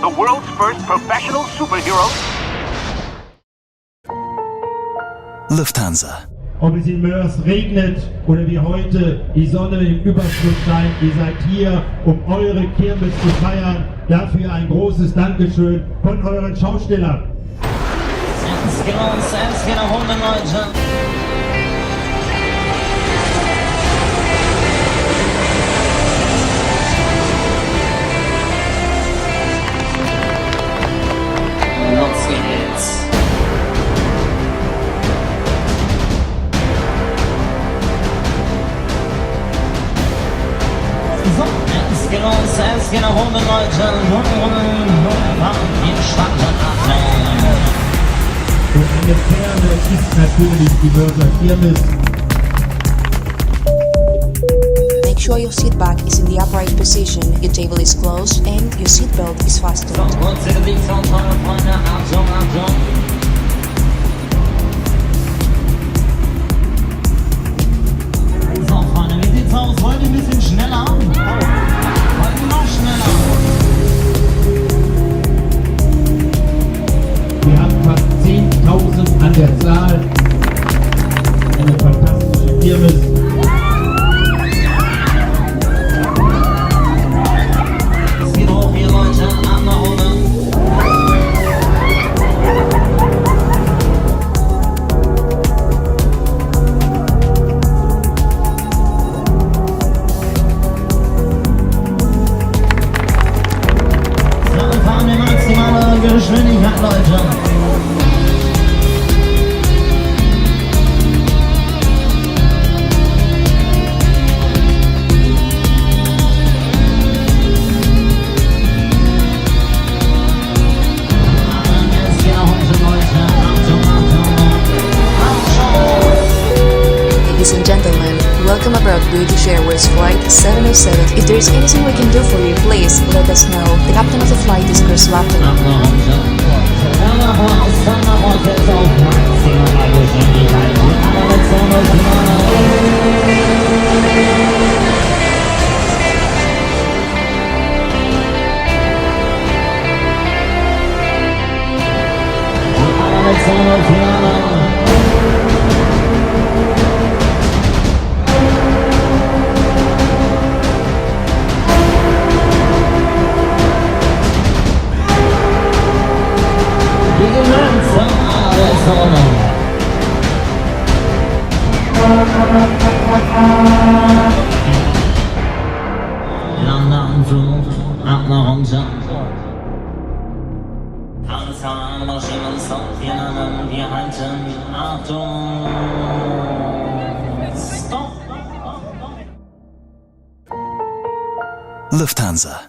the world's first professional superhero. Lufthansa. Ob es in Moers regnet oder wie heute die Sonne im Überfluss scheint, ihr seid hier, um eure Kirmes zu feiern. Dafür ein großes Dankeschön von euren Schaustellern. Los geht's. So, es geht los, es geht nach oben, Leute. Und eine Perle ist natürlich die Moerser Kirmes. Make sure your seat back is in the upright position, your table is closed, and your seatbelt is fastened. So, kurz in die Freunde, Achtung, Achtung. So, Freunde, wie sieht's aus? Wollt ihr ein bisschen schneller? Wollt ihr noch schneller? Wir haben fast 10.000 an der Zahl. Eine fantastische Kirmes. Es geht hoch hier, Leute, ab nach oben. So, wir fahren die maximale Geschwindigkeit, Leute. Ladies and gentlemen, welcome aboard British Airways Flight 707. If there is anything we can do for you, please let us know. The captain of the flight is Chris Lappin. Landeanflug, ab nach runter. Anfahren, marschieren, Stop, wir landen, wir halten, Achtung, Stop. Lufthansa.